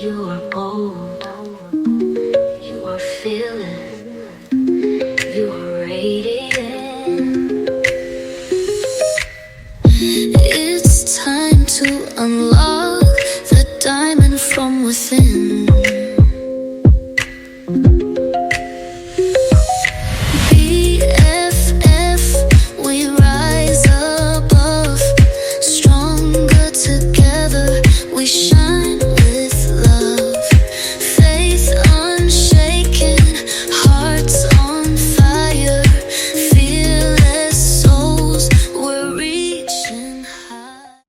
You are bold, you are fearless, you are radiant. It's time to unlock the diamond from within. BFF, we rise above, stronger together, we shine with love. Faith unshaken, hearts on fire, fearless souls, we're reaching high.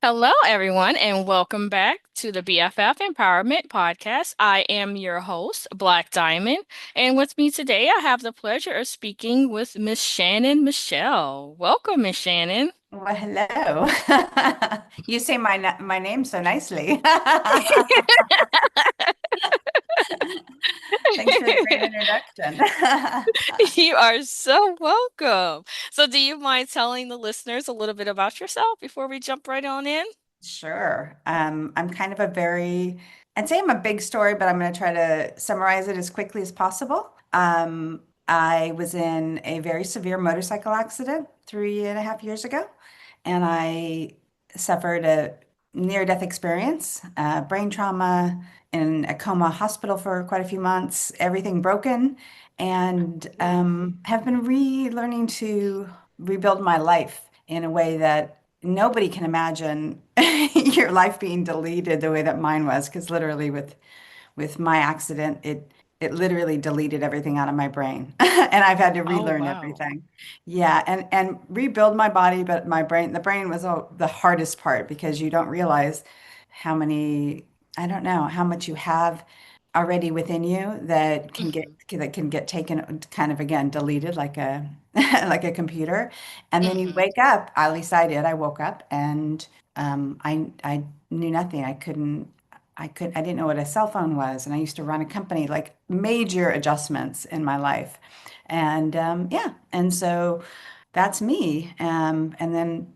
Hello, everyone, and welcome back to the BFF Empowerment Podcast. I am your host, Blaque Diamond, and with me today, I have the pleasure of speaking with Miss Shannon Michelle. Welcome, Miss Shannon. Well, hello. You say my name so nicely. Thanks for the great introduction. You are so welcome. So, do you mind telling the listeners a little bit about yourself before we jump right on in? Sure. I'm kind of I'd say I'm a big story, but I'm going to try to summarize it as quickly as possible. I was in a very severe motorcycle accident 3.5 years ago, and I suffered a near-death experience, brain trauma, in a coma hospital for quite a few months, everything broken, and have been relearning to rebuild my life in a way that nobody can imagine your life being deleted the way that mine was, because literally with my accident, it literally deleted everything out of my brain. And I've had to Oh, relearn wow. everything. Yeah, and rebuild my body, but the brain was the hardest part because you don't realize how many, I don't know, how much you have already within you that can get taken kind of again deleted like a like a computer. And then you Hmm. wake up, at least I did. I woke up and I knew nothing. I didn't know what a cell phone was, and I used to run a company, like major adjustments in my life. And yeah, and so that's me. And then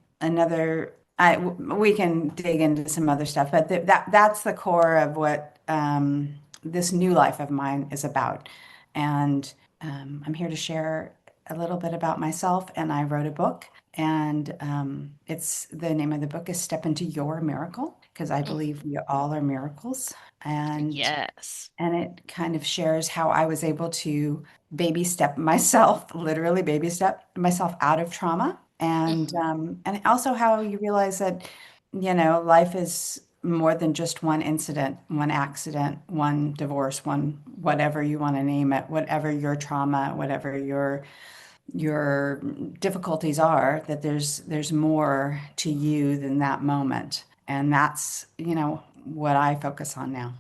we can dig into some other stuff, but that's the core of what this new life of mine is about. And I'm here to share a little bit about myself. And I wrote a book, and it's the name of the book is Step into Your Miracle, because I believe we all are miracles. And Yes. and it kind of shares how I was able to baby step myself, literally baby step myself out of trauma, Hmm. and also how you realize that life is more than just one incident, one accident, one divorce, one whatever you want to name it, whatever your trauma, whatever your difficulties are, that there's more to you than that moment, and that's what I focus on now.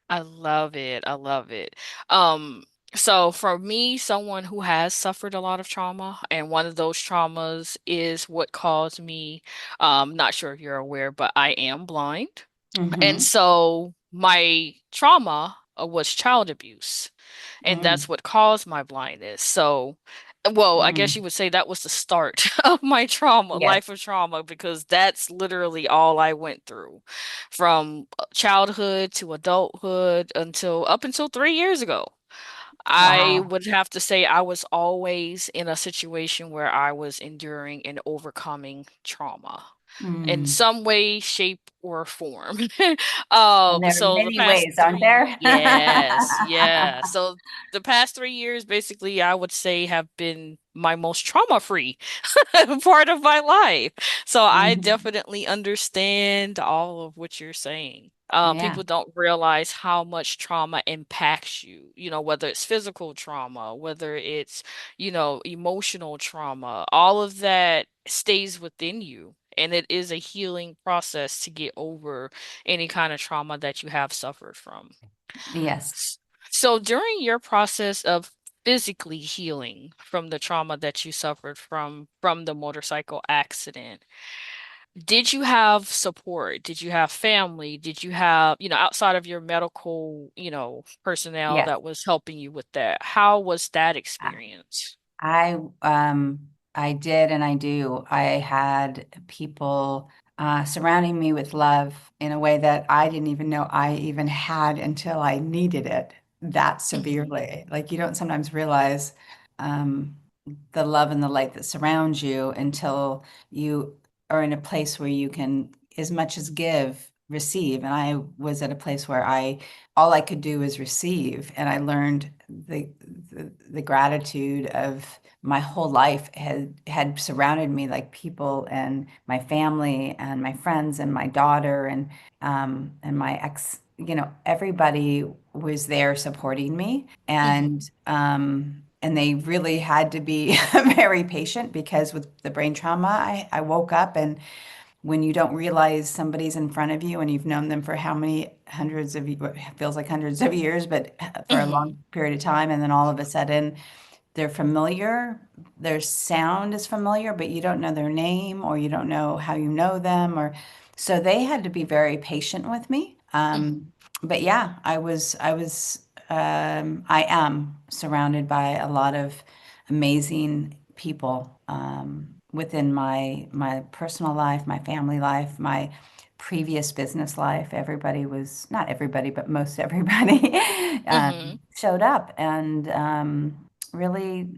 I love it. I love it. Um, so for me, someone who has suffered a lot of trauma, and one of those traumas is what caused me, not sure if you're aware, but I am blind. And Hmm. so my trauma was child abuse, and that's Mm, what caused my blindness. So, well, I guess you mm. would say that was the start of my trauma, Yes. life of trauma, because that's literally all I went through from childhood to adulthood until up until 3 years ago. I Wow. would have to say I was always in a situation where I was enduring and overcoming trauma in Mm. some way, shape, or form. And there are So the many past ways, aren't three, there? yes, yeah. So the past 3 years, basically, I would say have been my most trauma-free part of my life. So I Mhm. definitely understand all of what you're saying. Yeah. People don't realize how much trauma impacts you, whether it's physical trauma, whether it's, emotional trauma, all of that stays within you. And it is a healing process to get over any kind of trauma that you have suffered from. Yes. S- So during your process of physically healing from the trauma that you suffered from the motorcycle accident, did you have support? Did you have family? Did you have, outside of your medical, personnel Yes. that was helping you with that? How was that experience? I I did and I do. I had people. surrounding me with love in a way that I didn't even know I even had until I needed it that Mhm. severely. Like you don't sometimes realize um, the love and the light that surrounds you until you are in a place where you can, as much as give, receive. And I was at a place where all I could do was receive, and I learned the gratitude of my whole life had surrounded me, like people and my family and my friends and my daughter and my ex, everybody was there supporting me. Mhm. And they really had to be very patient because with the brain trauma, I woke up, and when you don't realize somebody's in front of you and you've known them for how many hundreds of, what feels like hundreds of years, but for a long Mhm. period of time, and then all of a sudden they're familiar, their sound is familiar, but you don't know their name or you don't know how you know them, or so they had to be very patient with me. Mhm. But yeah, I am surrounded by a lot of amazing people within my personal life, my family life, my previous business life. Everybody was, not everybody, but most everybody Mhm. showed up and really,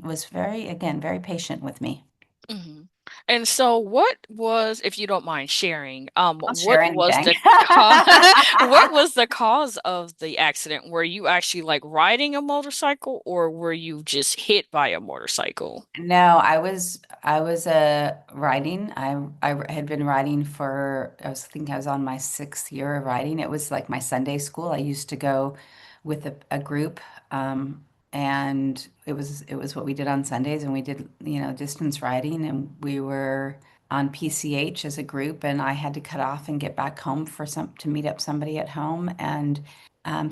was very, again, very patient with me. Mhm. And so what was, if you don't mind sharing, I'll share what was anything. the cause what was the cause of the accident? Were you actually like riding a motorcycle or were you just hit by a motorcycle? No, I was riding. I had been riding for, I think I was on my 6th year of riding. It was like my Sunday school. I used to go with a group, and it was what we did on Sundays, and we did, distance riding, and we were on PCH as a group, and I had to cut off and get back home for some to meet up somebody at home. And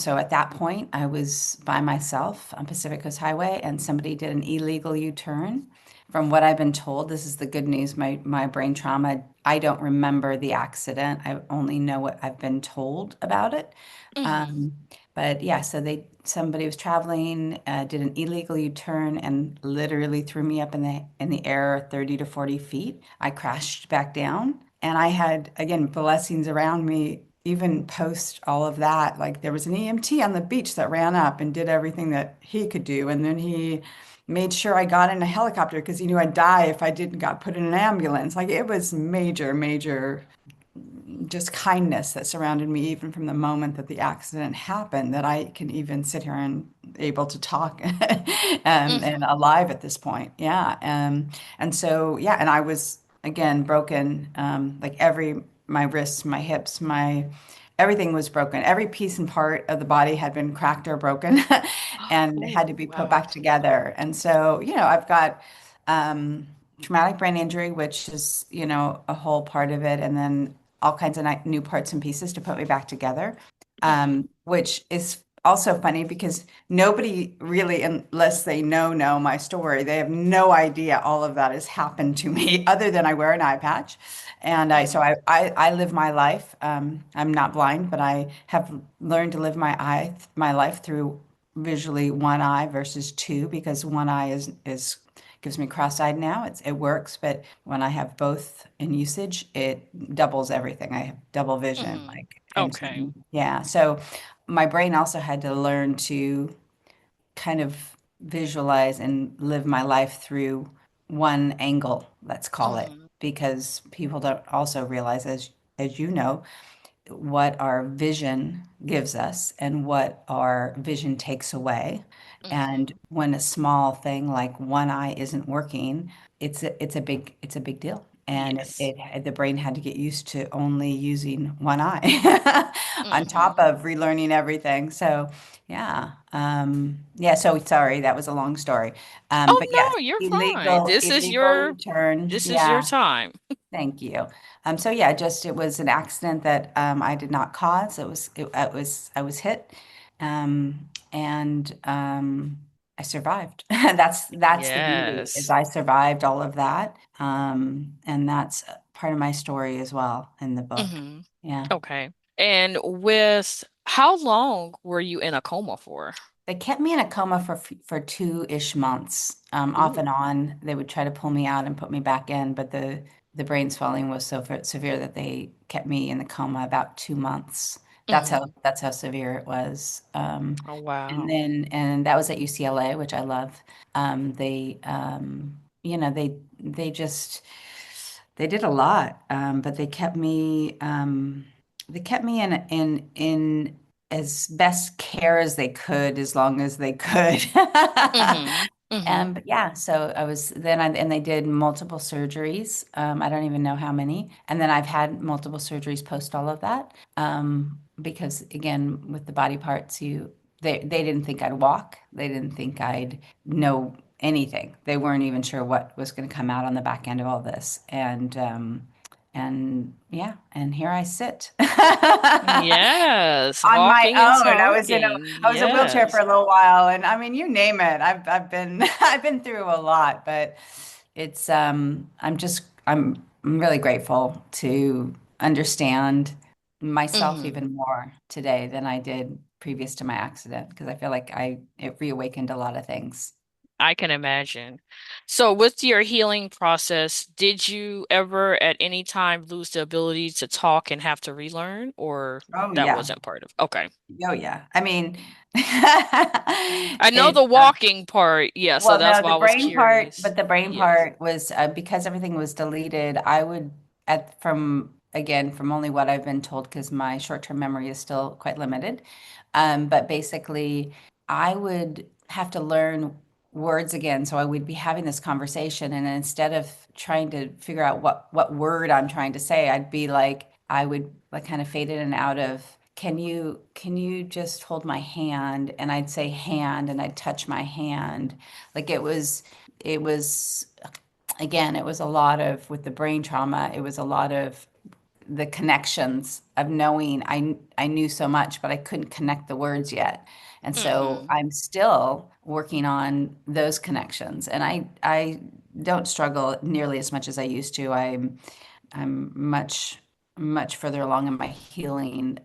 so at that point, I was by myself on Pacific Coast Highway, and somebody did an illegal U-turn. From what I've been told, this is the good news. My brain trauma, I don't remember the accident. I only know what I've been told about it. Mhm. Um, but yeah, so somebody was traveling, did an illegal U-turn, and literally threw me up in the air 30 to 40 feet. I crashed back down, and I had, again, blessings around me even post all of that. Like there was an EMT on the beach that ran up and did everything that he could do, and then he made sure I got in a helicopter because he knew I'd die if I didn't got put in an ambulance. Like it was major, major just kindness that surrounded me even from the moment that the accident happened, that I can even sit here and able to talk and Mhm. alive at this point. Yeah. And so, yeah, and I was again broken, like my wrists, my hips, everything was broken. Every piece and part of the body had been cracked or broken and had to Oh, be put wow. back together. And so, I've got um, traumatic brain injury, which is, a whole part of it, and then all kinds of new parts and pieces to put me back together, Mhm. which is also funny because nobody really, unless they know my story, they have no idea all of that has happened to me other than I wear an eye patch. And I, so Mhm. I live my life. I'm not blind, but I have learned to live my life through visually one eye versus two, because one eye is gives me cross-eyed now. It works, but when I have both in usage, it doubles everything. I have double vision, Mhm. like, and so, Okay. yeah. So my brain also had to learn to kind of visualize and live my life through one angle, let's call it, Mhm. because people don't also realize, as you know, what our vision gives us and what our vision takes away. And Mhm. when a small thing like one eye isn't working, it's a big deal. And Yes. the brain had to get used to only using one eye on top Mhm. of relearning everything. So yeah. So sorry, that was a long story. But yes, Oh no, you're fine. illegal U-turn. This is your Yeah. time. Thank you. So yeah, just it was an accident that I did not cause. I was hit, and I survived. That's the beauty, is Yes. I survived all of that, and that's part of my story as well in the book. Hmm. Yeah, Okay. And with how long were you in a coma for? they kept me in a coma for 2-ish months, off Ooh. and on. They would try to pull me out and put me back in, but the brain swelling was so severe that they kept me in the coma about 2 months. Hmm. That's how severe it was. Oh, And wow. then and that was at UCLA, which I love. They you know they did a lot, but they kept me in as best care as they could, as long as they could. Hmm. Hmm. But yeah, so and they did multiple surgeries. I don't even know how many. And then I've had multiple surgeries post all of that. Because again, with the body parts, they didn't think I'd walk. They didn't think I'd know anything. They weren't even sure what was going to come out on the back end of all this. And yeah, and here I sit. Yes, On my walking and own. talking. I was in a wheelchair for Yes. a little while, and I mean, you name it. I've been I've been through a lot, but I'm really grateful to understand myself Hmm. even more today than I did previous to my accident, because I feel like I it reawakened a lot of things. I can imagine. So, with your healing process, did you ever at any time lose the ability to talk and have to relearn, or Oh that yeah. wasn't part of? Okay. Oh yeah. I mean, I know the it walking part. Yeah, so well, that's no, why I was curious. the brain Yes. part was because everything was deleted. I would at from again from only what I've been told, because my short-term memory is still quite limited. But basically, I would have to learn words again. So I would be having this conversation, and instead of trying to figure out what word I'm trying to say, I would like kind of fade in and out of. Can you just hold my hand? And I'd say hand, and I'd touch my hand. Like it was again, it was a lot of with the brain trauma, it was a lot of the connections of knowing I knew so much, but I couldn't connect the words yet. And so Hmm. I'm still working on those connections. And I don't struggle nearly as much as I used to. I'm much further along in my healing,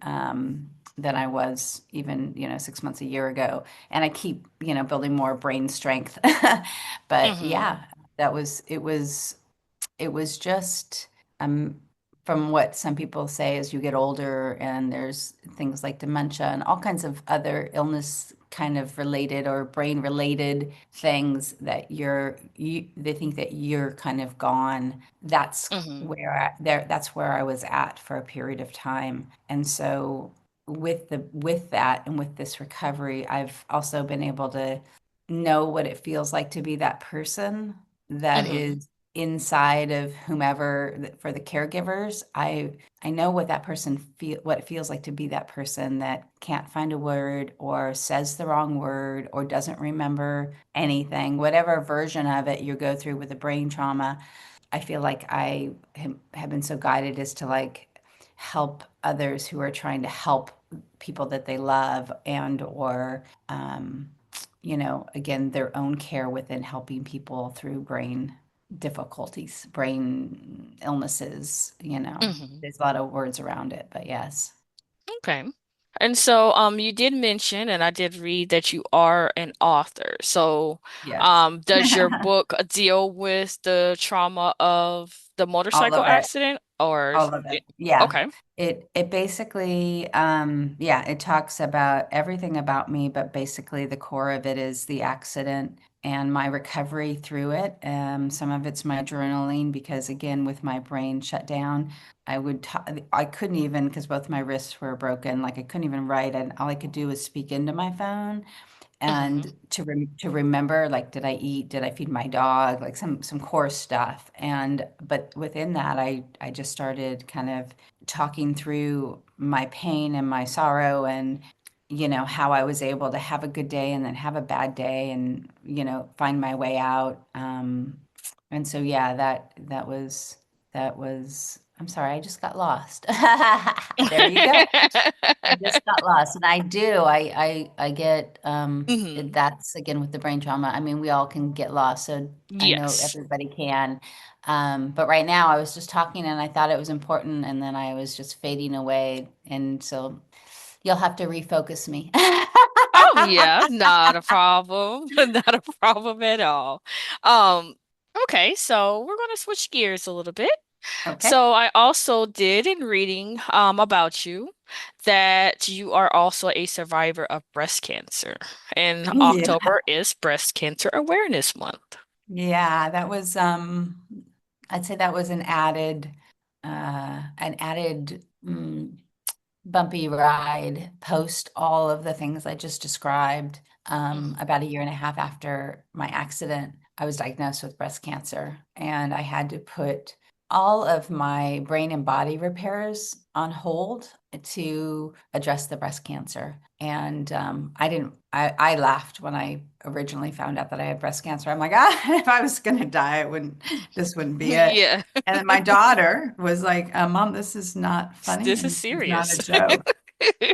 than I was even 6 months a year ago, and I keep building more brain strength. But Hmm. yeah, it was just um, from what some people say, as you get older and there's things like dementia and all kinds of other illness kind of related or brain related things that they think that you're kind of gone. Hmm. That's where I was at for a period of time. And so with that and with this recovery, I've also been able to know what it feels like to be that person that Hmm. is inside of whomever. For the caregivers, I know what it feels like to be that person that can't find a word or says the wrong word or doesn't remember anything, whatever version of it you go through with the brain trauma. I feel like have been so guided as to like help others who are trying to help people that they love, and or again, their own care within helping people through brain difficulties, brain illnesses. Hmm. There's a lot of words around it, but yes, Okay. And so, you did mention, and I did read that you are an author. So, yes, does your book deal with the trauma of the all motorcycle of it. accident, or All of it. Yeah. okay? It basically, yeah, it talks about everything about me, but basically the core of it is the accident and my recovery through it. Some of it's my journaling, because again, with my brain shut down, I couldn't even, because both my wrists were broken, like I couldn't even write, and all I could do was speak into my phone Hmm. and to remember, like, did I eat, did I feed my dog, like some core stuff. And but within that, I just started kind of talking through my pain and my sorrow, and how I was able to have a good day and then have a bad day, and find my way out. And so yeah, that was I'm sorry, I just got lost. There you go. I just got lost, and I do. I get Hmm. that's again with the brain trauma. I mean, we all can get lost, so I know Yes. everybody can. But right now, I was just talking, and I thought it was important, and then I was just fading away, and so you'll have to refocus me. Oh yeah, not a problem. Not a problem at all. Um, okay, so we're gonna switch gears a little bit. Okay. So I also did in reading about you that you are also a survivor of breast cancer. And Yeah. October is Breast Cancer Awareness Month. Yeah, that was I'd say that was an added bumpy ride post all of the things I just described. About a year and a half after my accident, I was diagnosed with breast cancer, and I had to put all of my brain and body repairs on hold to address the breast cancer. And I didn't, I laughed when I originally found out that I had breast cancer. I'm like, if I was going to die, this wouldn't be it. Yeah, And then my daughter was like, Mom, this is not funny this is and this is not a serious. joke.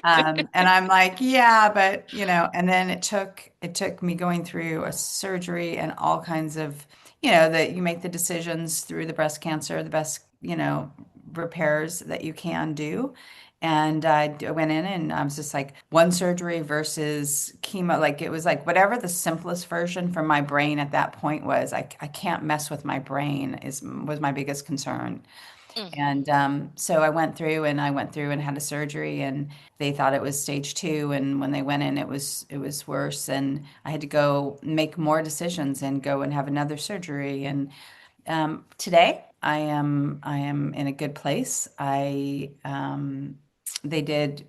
And I'm like, yeah, but and then it took me going through a surgery and all kinds of, that you make the decisions through the breast cancer, the best, repairs that you can do. And I went in and I was just like one surgery versus chemo. Like it was like whatever the simplest version for my brain at that point was. I can't mess with my brain was my biggest concern. And Hmm. so I went through and had a surgery, and they thought it was stage two. And when they went in, it was worse. And I had to go make more decisions and go and have another surgery. And today I am in a good place. They did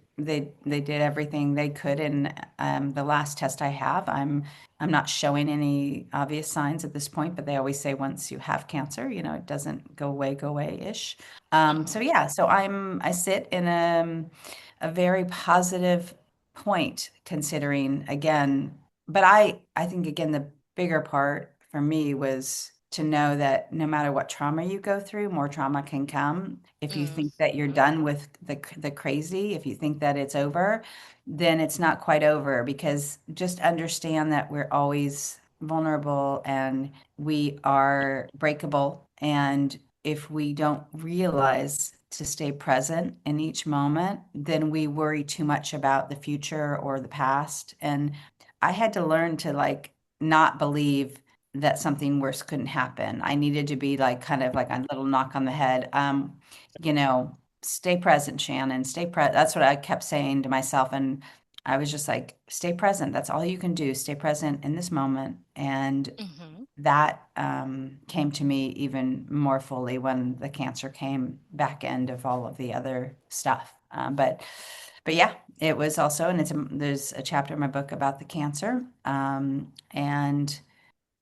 everything they could, and the last test I have, I'm not showing any obvious signs at this point, but they always say once you have cancer, it doesn't go away ish. So Hmm. yeah, so I sit in a very positive point considering again, but I think again the bigger part for me was to know that no matter what trauma you go through, more trauma can come. If you think that you're Hmm. done with the crazy, if you think that it's over, then it's not quite over, because just understand that we're always vulnerable and we are breakable. And if we don't realize to stay present in each moment, then we worry too much about the future or the past. And I had to learn to like not believe that something worse couldn't happen. I needed to be like kind of like a little knock on the head. Stay present, Shannon. Stay present. That's what I kept saying to myself. And I was just like, stay present. That's all you can do. Stay present in this moment. And Hmm. that came to me even more fully when the cancer came back end of all of the other stuff. But yeah, it was also, and there's a chapter in my book about the cancer,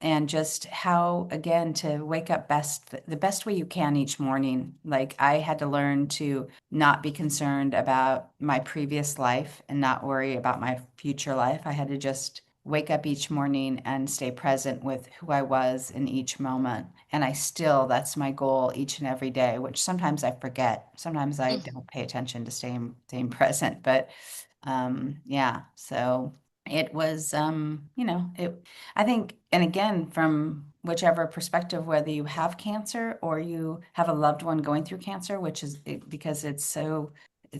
and just how again to wake up the best way you can each morning. Like I had to learn to not be concerned about my previous life and not worry about my future life. I had to just wake up each morning and stay present with who I was in each moment. And that's my goal each and every day, which sometimes I forget. Sometimes I Hmm. don't pay attention to staying present. But yeah, so it was, I think, and again, from whichever perspective, whether you have cancer or you have a loved one going through cancer, because it's so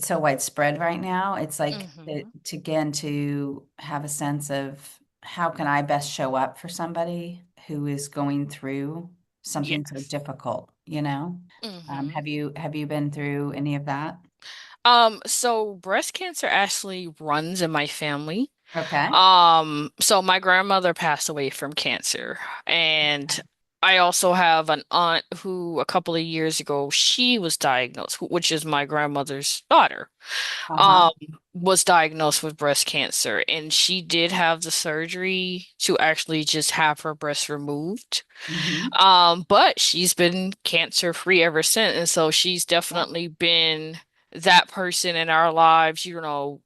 widespread right now. It's like Hmm. to have a sense of how can I best show up for somebody who is going through something so Yes. difficult, you know? Hmm. Have you been through any of that? So breast cancer actually runs in my family. Okay. So my grandmother passed away from cancer, and I also have an aunt who a couple of years ago she was diagnosed, which is my grandmother's daughter, Uh-huh. um, was diagnosed with breast cancer, and she did have the surgery to actually just have her breast removed. Hmm. But she's been cancer free ever since. And so she's Yeah. definitely been that person in our lives,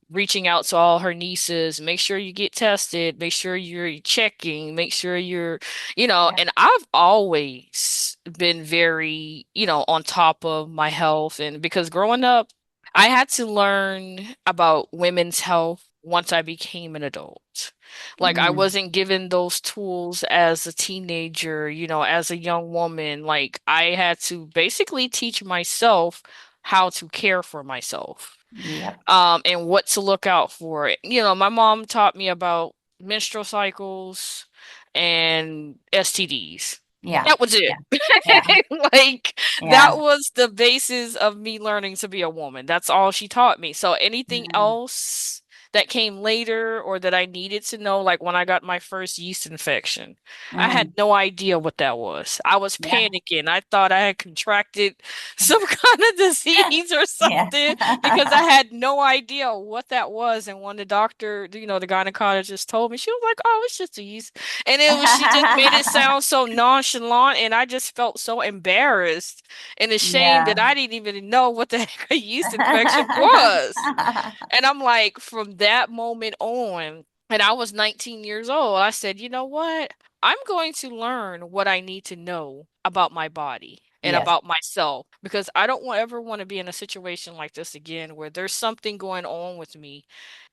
reaching out to all her nieces, make sure you get tested, make sure you're checking, make sure Yeah. and I've always been very, on top of my health. And because growing up, I had to learn about women's health once I became an adult. Like I Mm. wasn't given those tools as a teenager, as a young woman. Like I had to basically teach myself how to care for myself, Yep. and what to look out for. My mom taught me about menstrual cycles and STDs. Yeah. That was it. Yeah. Yeah. Like, Yeah. that was the basis of me learning to be a woman. That's all she taught me. So anything Mm, else that came later or that I needed to know, like when I got my first yeast infection, I had mm, no idea what that was. I was yeah. panicking. I thought I had contracted some kind of disease or Yeah. something because I had no idea what that was. And when the doctor, the gynecologist told me, she was like, "Oh, it's just a yeast." And she just made it sound so nonchalant, and I just felt so embarrassed and ashamed that Yeah. I didn't even know what the heck a yeast infection was. And I'm like, from that moment on, and I was 19 years old, I said, you know what? I'm going to learn what I need to know about my body and Yes. about myself because I don't ever want to be in a situation like this again where there's something going on with me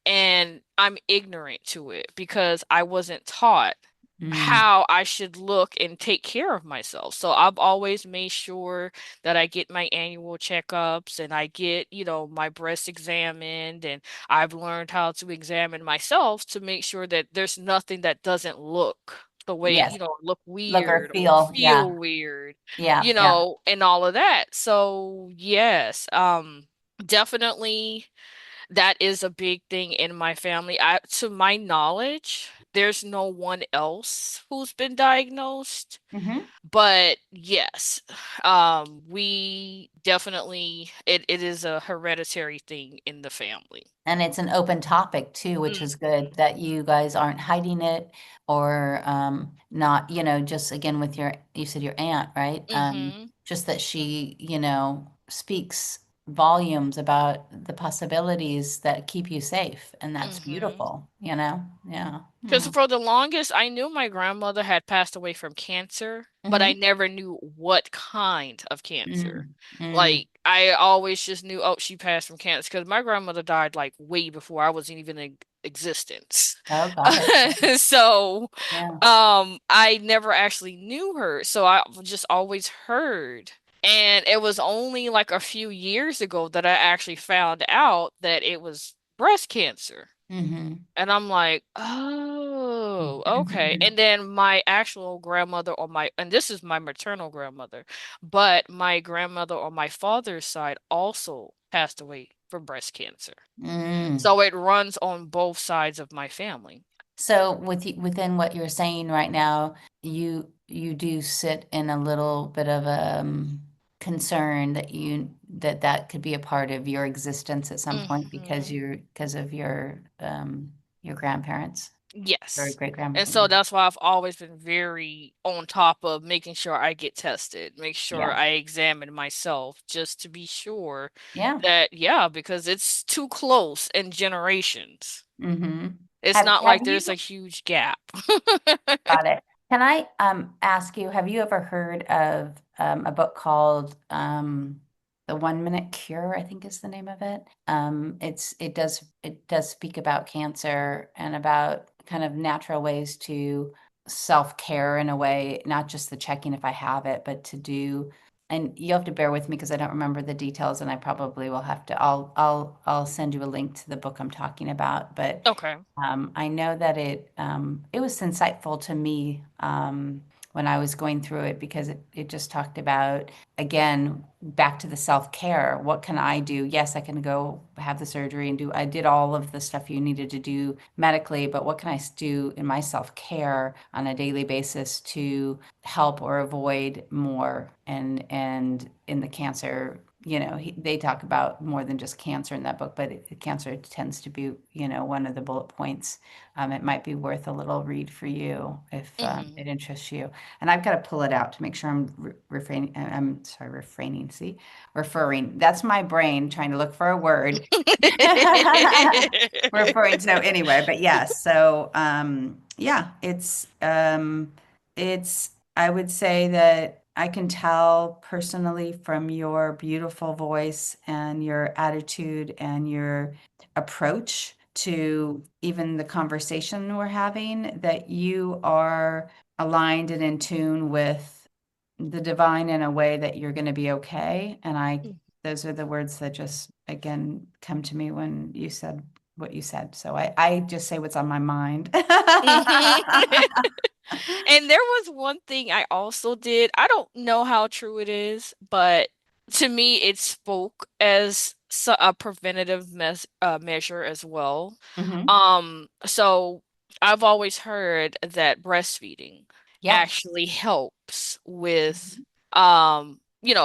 and I'm ignorant to it because I wasn't taught Mm, how I should look and take care of myself. So I've always made sure that I get my annual checkups and I get, my breast examined, and I've learned how to examine myself to make sure that there's nothing that doesn't look the way, yes. look Look or weird or feel. Yeah. feel weird, Yeah. Yeah. and all of that. So yes, definitely that is a big thing in my family. To my knowledge, there's no one else who's been diagnosed. Hmm. But yes, we definitely it is a hereditary thing in the family. And it's an open topic too, which is good that you guys aren't hiding it or not, just again with you said your aunt, right? Mm-hmm. Just that she, speaks volumes about the possibilities that keep you safe. And that's Mm-hmm. beautiful, you know? Yeah. Because for the longest, I knew my grandmother had passed away from cancer, but I Mm-hmm. never knew what kind of cancer. Mm, mm. Like, I always just knew, oh, she passed from cancer because my grandmother died like way before I was even in existence. Oh, got it. So, Yeah. I never actually knew her. So I just always heard. And it was only like a few years ago that I actually found out that it was breast cancer. Mm-hmm. And I'm like, oh, okay. And then my actual grandmother and this is my maternal grandmother, but my grandmother on my father's side also passed away from breast cancer. Mm. So it runs on both sides of my family. So within what you're saying right now, you do sit in a little bit of a concern that that could be a part of your existence at some point because Hmm. because of your grandparents or Yes. great And so grandparents. that's why I've always been very on top of making sure I get tested, make sure Yeah. I examine myself just to be sure Yeah. that, yeah, because it's too close in generations. Mm-hmm. It's not Have like there's a you huge gap. got it? Can I ask you, have you ever heard of a book called The 1 Minute Cure, I think is the name of it. It does speak about cancer and about kind of natural ways to self-care in a way, not just the checking if I have it, but to do, and you'll have to bear with me because I don't remember the details and I probably will have to, I'll send you a link to the book I'm talking about, but Okay. I know that it was insightful to me when I was going through it because it just talked about, again, back to the self-care. What can I do? Yes, I can go have the surgery and I did all of the stuff you needed to do medically, but what can I do in my self-care on a daily basis to help or avoid more and in the cancer, they talk about more than just cancer in that book, but cancer tends to be, one of the bullet points. It might be worth a little read for you if Hmm. it interests you. And I've got to pull it out to make sure I'm refraining. I'm sorry, refraining. See, referring. That's my brain trying to look for a word. Referring. So anyway, but yes. So yeah, it's. I would say that I can tell personally from your beautiful voice and your attitude and your approach to even the conversation we're having that you are aligned and in tune with the divine in a way that you're going to be okay. And those are the words that just again come to me when you said what you said. So I just say what's on my mind. Hmm. And there was one thing I also did. I don't know how true it is, but to me, it spoke as a preventative measure as well. Hmm. So I've always heard that breastfeeding Yeah. actually helps with, Mhm.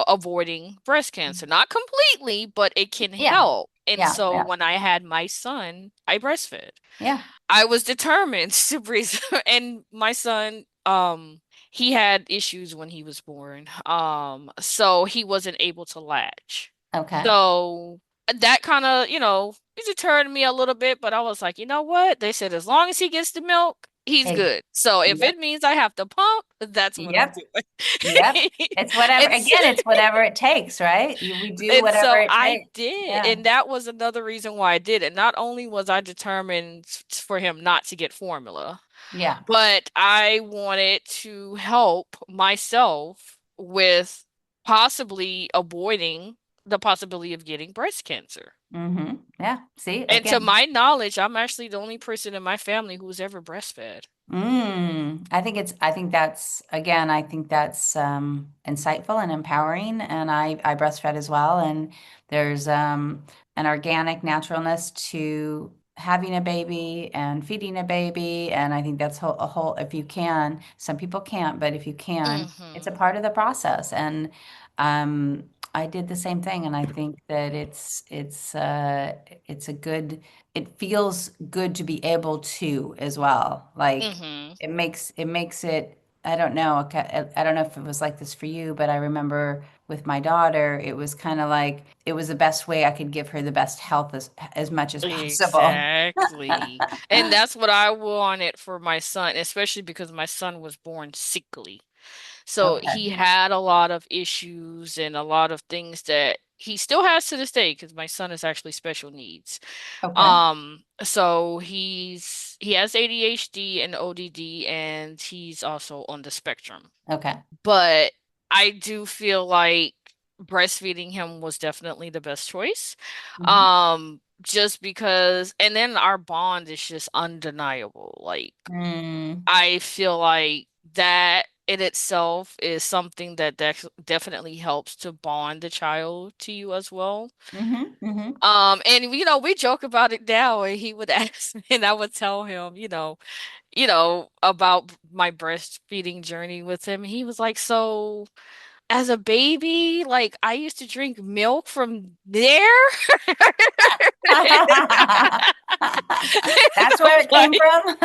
avoiding breast cancer. Not completely, but it can Yeah. help. And Yeah. so Yeah. when I had my son, I breastfed. Yeah. I was determined to breathe. And my son, he had issues when he was born. So he wasn't able to latch. Okay. So that kind of, it deterred me a little bit, but I was like, you know what? They said as long as he gets the milk, he's Hey. good. So if Yep. it means I have to pump, that's what I'm Yep. Yep. doing. It's whatever, And again, it's whatever it takes, right? We do and whatever so it I takes. did, Yeah. and that was another reason why I did it. Not only was I determined for him not to get formula, Yeah. but I wanted to help myself with possibly avoiding the possibility of getting breast cancer. Hmm. Yeah. See, And to again. my knowledge, I'm actually the only person in my family who's ever breastfed. I think that's, again, I think that's insightful and empowering. And I breastfed as well. And there's an organic naturalness to having a baby and feeding a baby. And I think that's a whole, if you can, some people can't, but if you can, it's a Hmm. part of the process. And I did the same thing. And I think that it's a good, it feels good to be able to as well. Like Hmm. it makes it, I don't know, I don't know if it was like this for you, but I remember with my daughter, it was kind of like it was the best way I could give her the best health as much as possible. Exactly. And that's what I wanted for my son, especially because my son was born sickly. So Okay. he had a lot of issues and a lot of things that he still has to this day because my son is actually special needs. Okay. So he has ADHD and ODD, and he's also on the spectrum. Okay. But I do feel like breastfeeding him was definitely the best choice. Hmm. Just because, and then our bond is just undeniable. Like, Mm. I feel like that in itself is something that definitely helps to bond the child to you as well. Hmm. Hmm. And we joke about it now, and he would ask me, and I would tell him, about my breastfeeding journey with him. He was like, "So, as a baby, like I used to drink milk from there." That's I'm where it came like, from.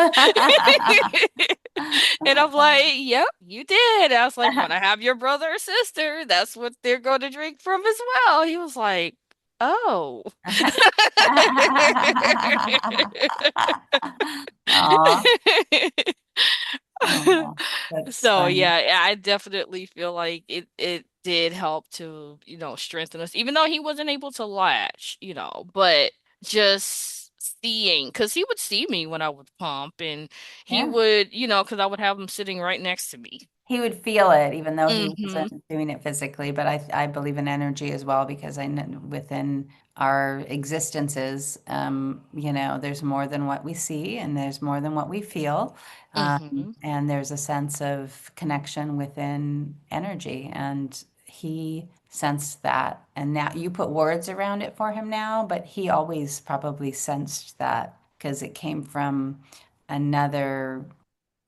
and I'm like, "Yep, you did." I was like, "When I have your brother or sister, that's what they're going to drink from as well." He was like, "Oh." Aw, aw, that's So funny. yeah, I definitely feel like it did help to, strengthen us, even though he wasn't able to latch, but just seeing, because he would see me when I would pump, and he Yeah. would, because I would have him sitting right next to me. He would feel it even though he Hmm. wasn't doing it physically, but I believe in energy as well because I know within our existences, there's more than what we see and there's more than what we feel. Hmm. And there's a sense of connection within energy. And he sensed that. And now you put words around it for him now, but he always probably sensed that because it came from another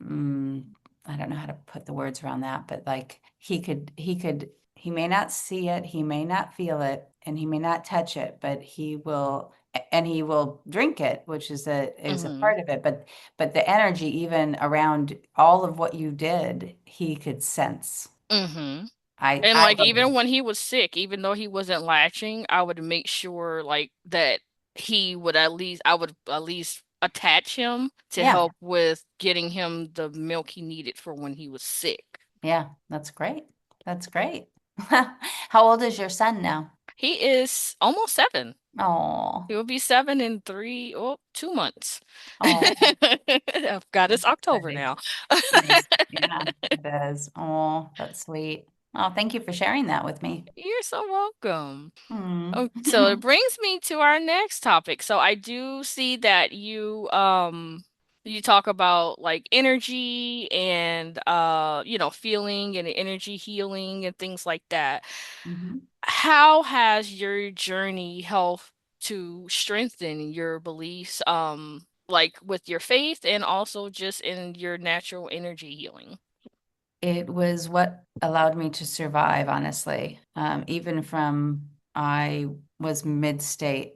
mm, I don't know how to put the words around that, but like he may not see it, he may not feel it, and he may not touch it, but and he will drink it, which is a Hmm. part of it. But the energy, even around all of what you did, he could sense. Hmm. I And I like believe. even when he was sick, even though he wasn't latching, I would make sure like that I would at least attach him to Yeah, help with getting him the milk he needed for when he was sick. yeah, that's great. That's great. How old is your son now? He is almost 7. Oh, He will be 7 in 2 months. oh, I've got it's October exciting. now. Nice. Yeah, it is. Oh, that's sweet. Oh, thank you for sharing that with me. You're so welcome. Hmm. Oh, so it brings me to our next topic. So I do see that You talk about like energy and feeling and energy healing and things like that. Mhm. How has your journey helped to strengthen your beliefs, like with your faith and also just in your natural energy healing? It was what allowed me to survive, honestly. Even from I was mid-state,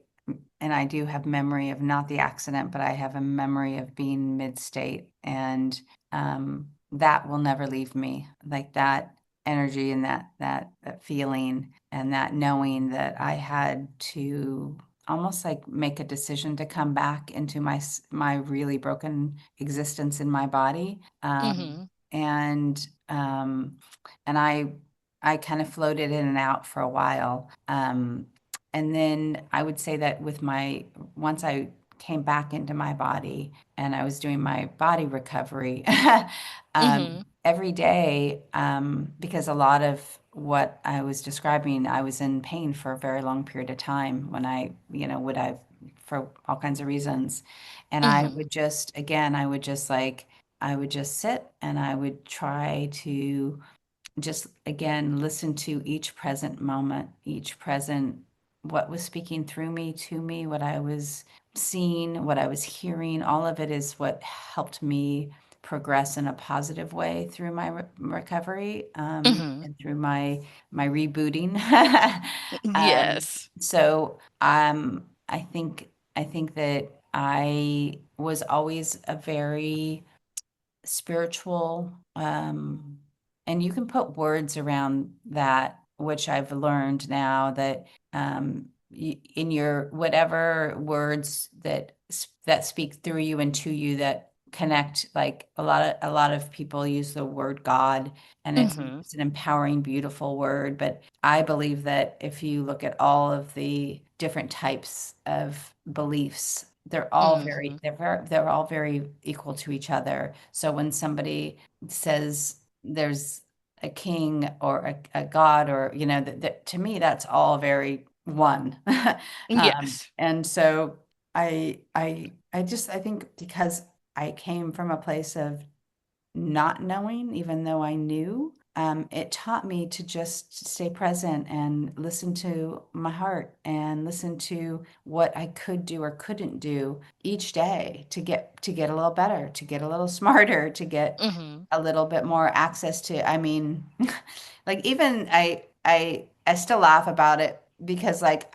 and I do have memory of not the accident, but I have a memory of being mid-state, and that will never leave me. Like that energy and that feeling and that knowing that I had to almost like make a decision to come back into my really broken existence in my body. Mm-hmm. And and I kind of floated in and out for a while. And then I would say that with my once I came back into my body and I was doing my body recovery Mm-hmm. every day, because a lot of what I was describing, I was in pain for a very long period of time when would I for all kinds of reasons. And I Mm-hmm. would just, again, I would just sit and I would try to just again listen to each present moment, each present, what was speaking through me, to me, what I was seeing, what I was hearing. All of it is what helped me progress in a positive way through my recovery, Mm-hmm. and through my rebooting. um, Yes. so I think that I was always a very spiritual, and you can put words around that, which I've learned now that in your whatever words that speak through you and to you that connect, like a lot of people use the word God, and Mm-hmm. it's an empowering, beautiful word. But I believe that if you look at all of the different types of beliefs, Mm-hmm. they're all very equal to each other. So when somebody says there's a king or a god, or that to me that's all very one. Yes. And so I think because I came from a place of not knowing, even though I knew, it taught me to just stay present and listen to my heart and listen to what I could do or couldn't do each day to get a little better, to get a little smarter, to get Mm-hmm. a little bit more access to. I mean, like even I still laugh about it because like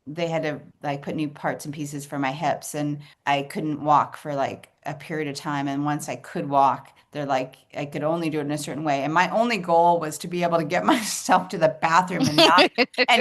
they had to like put new parts and pieces for my hips, and I couldn't walk for like a period of time. And once I could walk, they're like I could only do it in a certain way. And my only goal was to be able to get myself to the bathroom and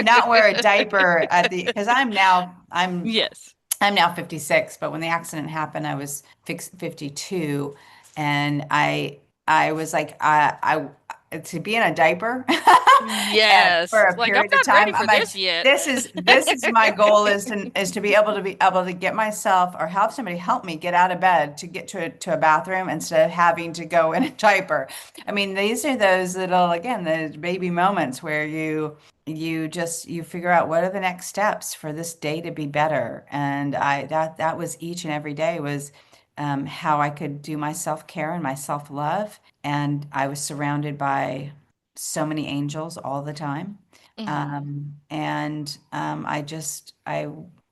not wear a diaper at the because Yes. I'm now 56, but when the accident happened, I was 52, and I was like to be in a diaper and for Yes. a Like, I'm period of not time. ready I'm for like, this yet. this is my goal is to be able to get myself or help somebody help me get out of bed to get to a bathroom instead of having to go in a diaper. I mean, these are those little, again, the baby moments where you figure out what are the next steps for this day to be better. And that was each and every day was how I could do my self-care and my self-love. And I was surrounded by so many angels all the time. Mm-hmm.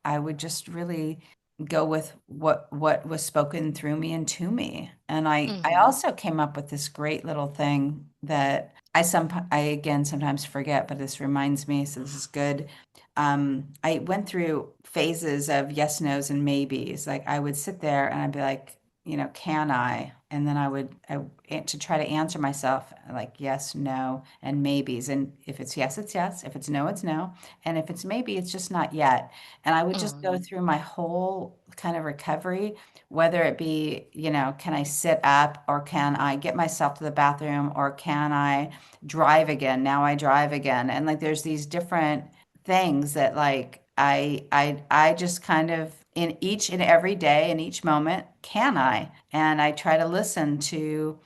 I would just really go with what was spoken through me and to me. And I Mm-hmm. also came up with this great little thing that I again sometimes forget, but this reminds me, so this is good. I went through phases of yes, no's, and maybes. Like I would sit there and I'd be like, can I? And then to try to answer myself like yes, no, and maybes. And if it's yes, it's yes. If it's no, it's no. And if it's maybe, it's just not yet. And I would just go Mm-hmm. through my whole kind of recovery, whether it be, can I sit up, or can I get myself to the bathroom, or can I drive again? Now I drive again. And like there's these different things that like I just kind of in each and every day in each moment, can I? And I try to listen to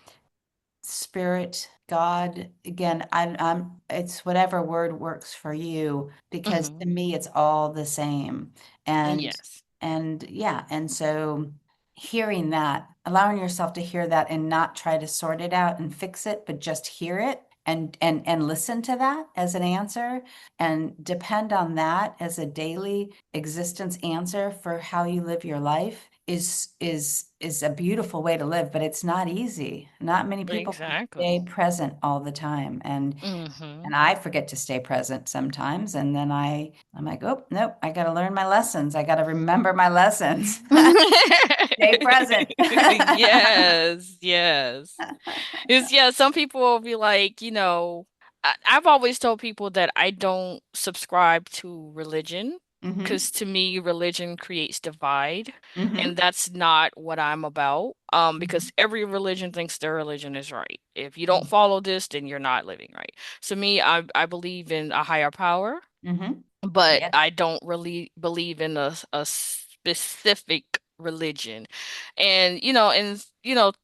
spirit, God. Again, I'm it's whatever word works for you, because Mm-hmm. to me it's all the same. And Yes. yeah, and so hearing that, allowing yourself to hear that and not try to sort it out and fix it, but just hear it and listen to that as an answer and depend on that as a daily existence answer for how you live your life is a beautiful way to live, but it's not easy. Not many people can stay Exactly. present all the time. Mm-hmm. And I forget to stay present sometimes. And then I'm like, oh, nope, I got to learn my lessons. I got to remember my lessons. Stay present. Yes, yes. It's yeah, some people will be like, I've always told people that I don't subscribe to religion Hmm. because to me, religion creates divide, and Hmm. that's not what I'm about. Hmm. Because every religion thinks their religion is right. If you don't follow this, then you're not living right. So me, I believe in a higher power, Hmm. but Yes. I don't really believe in a specific religion. And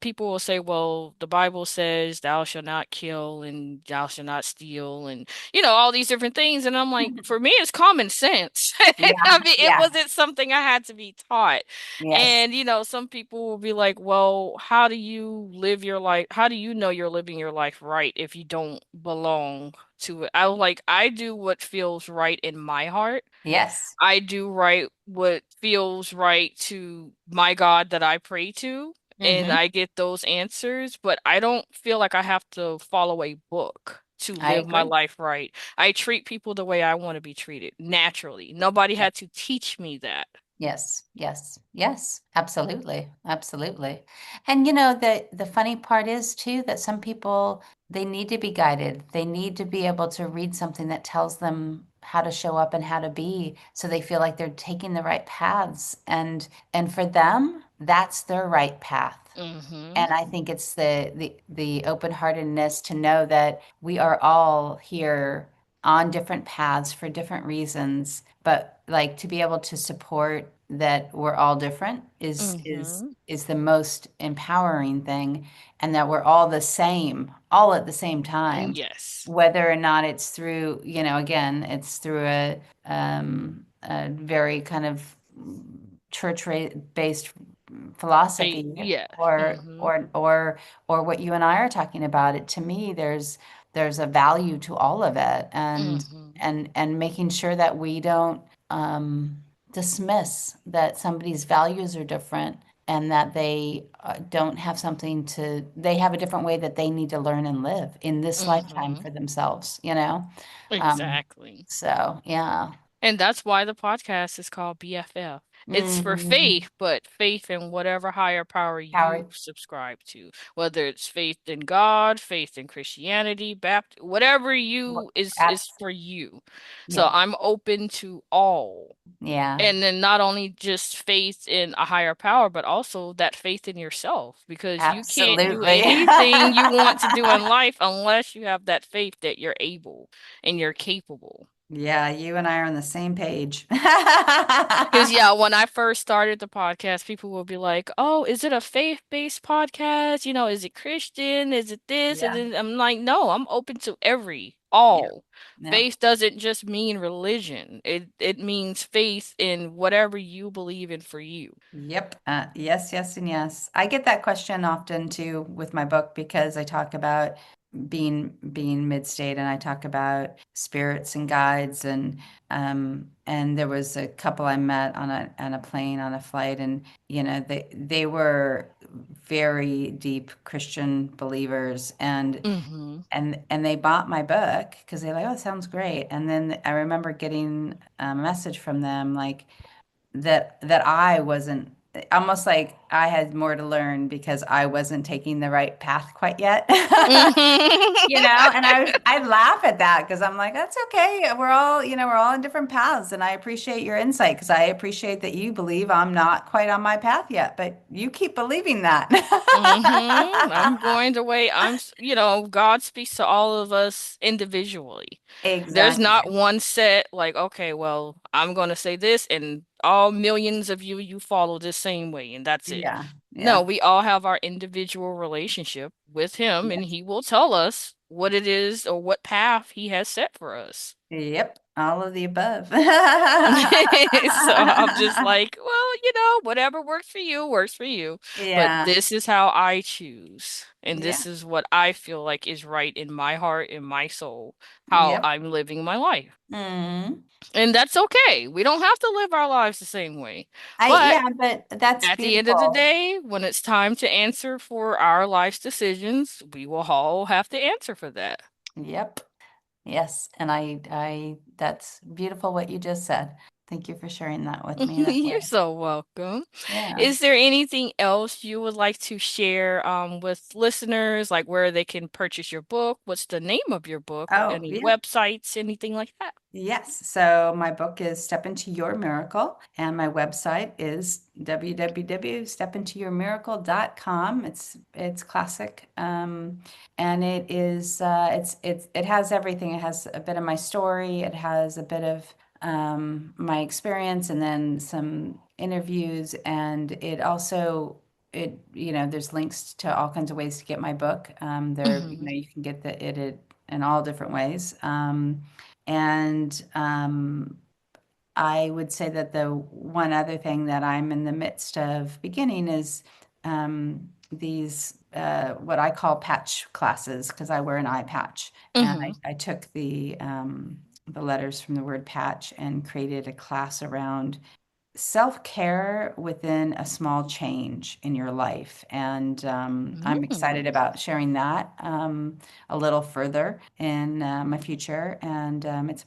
people will say, well, the Bible says thou shalt not kill and thou shalt not steal and all these different things. And I'm like, for me, it's common sense. Yeah. I mean, it Yeah. wasn't something I had to be taught. Yes. And some people will be like, well, how do you live your life? How do you know you're living your life right if you don't belong to it? I was like, I do what feels right in my heart. Yes. I do right what feels right to my God that I pray to, and Hmm. I get those answers, but I don't feel like I have to follow a book to I live my agree. life right. I treat people the way I want to be treated, naturally. Nobody Yeah. had to teach me that. Yes, yes, yes, absolutely, absolutely. And the funny part is too that some people they need to be guided. They need to be able to read something that tells them how to show up and how to be so they feel like they're taking the right paths. And for them, that's their right path. Mm-hmm. And I think it's the open-heartedness to know that we are all here on different paths for different reasons, but like to be able to support that we're all different Mm-hmm. is the most empowering thing, and that we're all the same, all at the same time, Yes. whether or not it's through, again, it's through a very kind of church based philosophy Yeah. or Mm-hmm. or or or what you and I are talking about. It to me, there's a value to all of it, and Mm-hmm. and making sure that we don't dismiss that somebody's values are different and that they don't have something to they have a different way that they need to learn and live in this lifetime Mm-hmm. for themselves. um, Exactly. so yeah. And that's why the podcast is called BFF. It's for Hmm. faith, but faith in whatever higher power you Howard. subscribe to, whether it's faith in God, faith in Christianity, Baptist, whatever you is Abs- for you. So yeah. I'm open to all. Yeah, And then not only just faith in a higher power, but also that faith in yourself, because you can't do absolutely. anything you want to do in life unless you have that faith that you're able and you're capable. Yeah, you and I are on the same page. Because, yeah, when I first started the podcast, people will be like, oh, is it a faith-based podcast? Is it Christian? Is it this? And Yeah, then I'm like, no, I'm open to yeah, all. yeah. Faith doesn't just mean religion. It means faith in whatever you believe in for you. Yep. Yes, yes, and yes. I get that question often too with my book because I talk about being mid-state and I talk about spirits and guides and there was a couple I met on a plane on a flight and they were very deep Christian believers Mm-hmm. and they bought my book because they're like, oh, it sounds great. And then I remember getting a message from them like that I wasn't almost like I had more to learn because I wasn't taking the right path quite yet. And I laugh at that because I'm like, that's okay. We're all in different paths, and I appreciate your insight because I appreciate that you believe I'm not quite on my path yet, but you keep believing that. I'm going the way God speaks to all of us individually. There's not Exactly. one set, like, okay, well, I'm going to say this, and all millions of you follow this same way, and that's it. Yeah. No, Yeah. we all have our individual relationship with him, and Yes. he will tell us what it is or what path he has set for us. Yep. All of the above. So I'm just like, well, whatever works for you works for you. But Yeah. this is how I choose. And Yeah. this is what I feel like is right in my heart, in my soul, how Yep. I'm living my life. Mm. And that's okay. We don't have to live our lives the same way. But Yeah, but that's at the end of the beautiful. day, when it's time to answer for our life's decisions, we will all have to answer for that. Yep. Yes. And that's beautiful what you just said. Thank you for sharing that with me. That's You're a, so welcome. yeah. Is there anything else you would like to share with listeners, like where they can purchase your book? What's the name of your book? Oh, Any yeah. websites, anything like that? Yes. So my book is Step Into Your Miracle, and my website is www.stepintoyourmiracle.com. It's classic, and it has everything. It has a bit of my story. It has a bit of my experience, and then some interviews, and there's links to all kinds of ways to get my book. Hmm. You can get it in all different ways. And I would say that the one other thing that I'm in the midst of beginning is these what I call patch classes because I wear an eye patch, and Hmm. I took the letters from the word patch and created a class around self-care within a small change in your life. And I'm excited Mm. about sharing that a little further in my future. And it's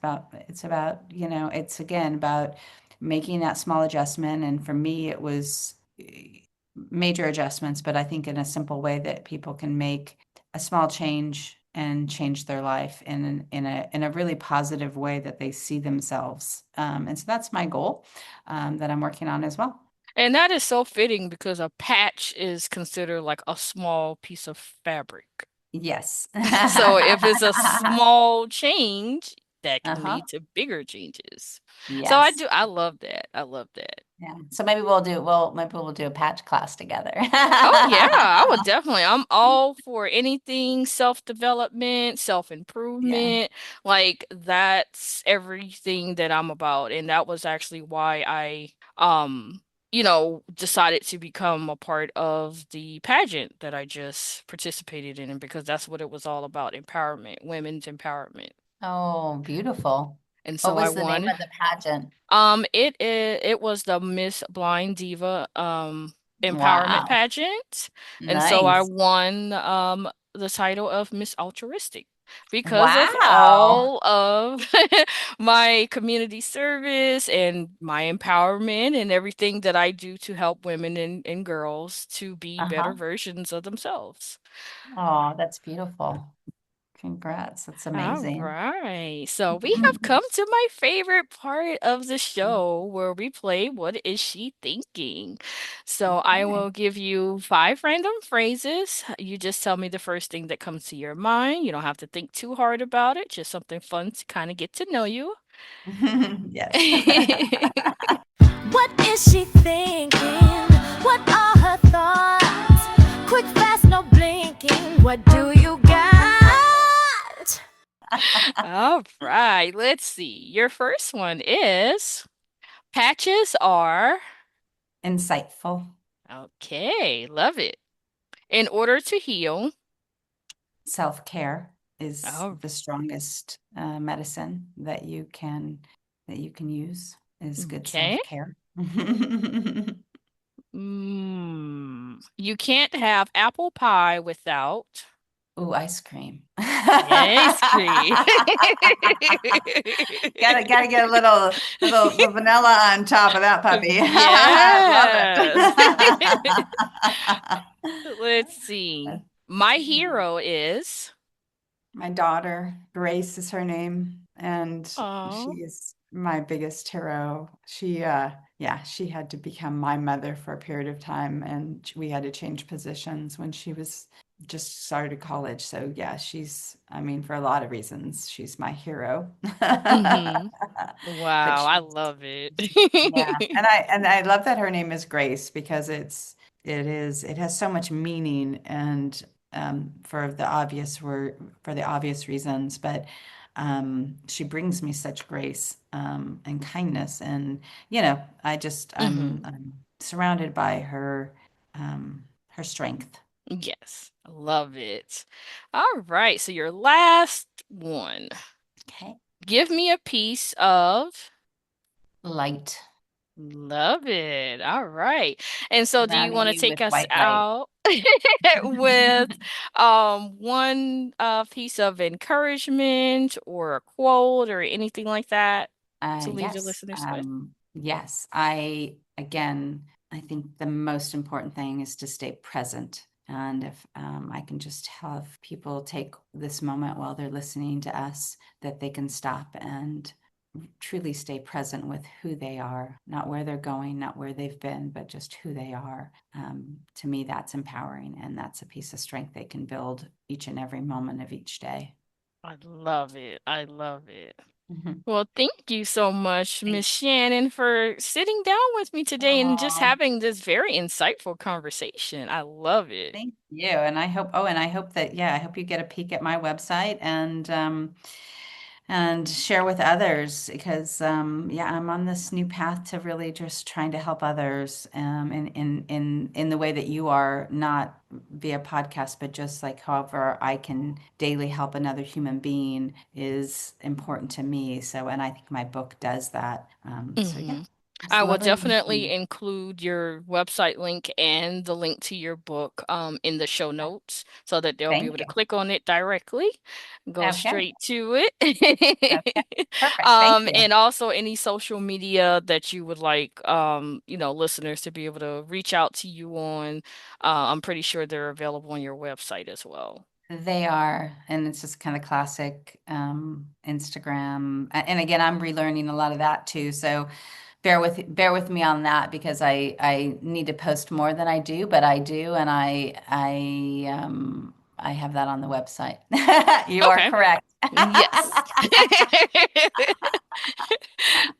again about making that small adjustment. And for me, it was major adjustments, but I think in a simple way that people can make a small change and change their life in a really positive way that they see themselves. And so that's my goal that I'm working on as well. And that is so fitting because a patch is considered like a small piece of fabric. Yes. So if it's a small change, that can Uh-huh. lead to bigger changes. So Yes. I love that. I love that. Yeah. So maybe we'll do a patch class together. Oh yeah, I would definitely. I'm all for anything self-development, Yeah. self-improvement. Like that's everything that I'm about. And that was actually why I decided to become a part of the pageant that I just participated in because that's what it was all about, empowerment, women's empowerment. Oh, beautiful. And What so I was the name won. of the pageant? It was the Miss Blind Diva empowerment Wow. pageant, and so I Nice. won the title of Miss Altruistic because of Wow. all of my community service and my empowerment and everything that I do to help women and girls to be better Uh-huh. versions of themselves. Oh, that's beautiful. Congrats. That's All amazing. right. So we have come to my favorite part of the show where we play What is she thinking? So I Okay. will give you five random phrases. You just tell me the first thing that comes to your mind. You don't have to think too hard about it, just something fun to kind of get to know you. Yes. What is she thinking? What are her thoughts? Quick, fast, no blinking. What do you got? All right, let's see. Your first one is patches are Insightful. okay, love it. In order to heal. Self-care is Oh, the strongest medicine that you can use is good okay. self-care. You can't have apple pie without Ooh, ice cream. ice cream. Gotta get a little vanilla on top of that puppy. Yes. Love Let's it. see. My hero is. My daughter, Grace is her name, and she Oh. is my biggest hero. Yeah, she had to become my mother for a period of time, and we had to change positions when she was just started college. So yeah, I mean, for a lot of reasons, she's my hero. Mm-hmm. But Wow, I she's, love it. yeah, and I love that her name is Grace because it has so much meaning and for the obvious reasons, but she brings me such grace and kindness, and Mm-hmm. I'm surrounded by her strength. Yes. I love it. All right. So your last one. Okay, Give me a piece of light, love it. All right. And so do you surrounding want to you take with us white light. out with one piece of encouragement or a quote or anything like that to leave the Yes, listeners with? yes. I think the most important thing is to stay present. And if I can just have people take this moment while they're listening to us, that they can stop and truly stay present with who they are, not where they're going, not where they've been, but just who they are. To me, that's empowering, and that's a piece of strength they can build each and every moment of each day. I love it. I love it. Mhm. Well, thank you so much, Thank Miss Shannon, for sitting down with me today and just Aw. having this very insightful conversation. I love it. Thank you. And I hope that, yeah, I hope you get a peek at my website and share with others because, yeah, I'm on this new path to really just trying to help others, in the way that you are, not via podcast, but just like however I can daily help another human being is important to me. So, and I think my book does that. So yeah, Hmm. it's I will lovely definitely meeting include your website link and the link to your book in the show you. notes so that they'll be Thank able to you. click on it directly, go Okay. straight to Okay. it. Perfect. Thank you. And also any social media that you would like listeners to be able to reach out to you on. I'm pretty sure they're available on your website as well. They are, and it's just kind of classic Instagram. And again, I'm relearning a lot of that too. So bear with me on that because I need to post more than I do, but I do, and I have that on the website. You are Okay. correct. Yes.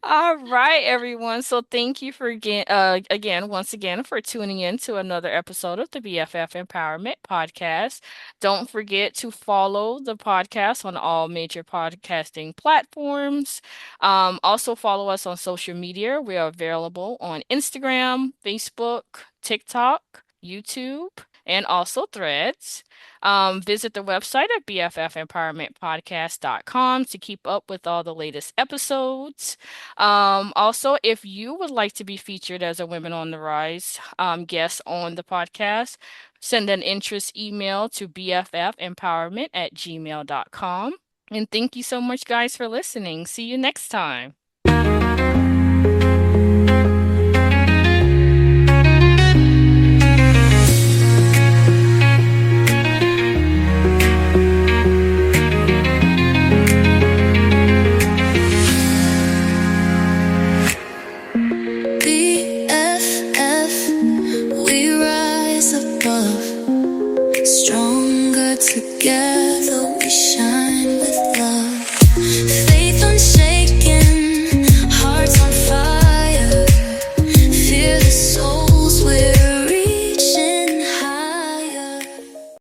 All right, everyone. So thank you for once again for tuning in to another episode of the BFF Empowerment Podcast. Don't forget to follow the podcast on all major podcasting platforms. Also follow us on social media. We are available on Instagram, Facebook, TikTok, YouTube, and also Threads. Visit the website at bffempowermentpodcast.com to keep up with all the latest episodes. Also, if you would like to be featured as a Women on the Rise guest on the podcast, send an interest email to bffempowerment@gmail.com. And thank you so much, guys, for listening. See you next time. BFF, we rise above, stronger together.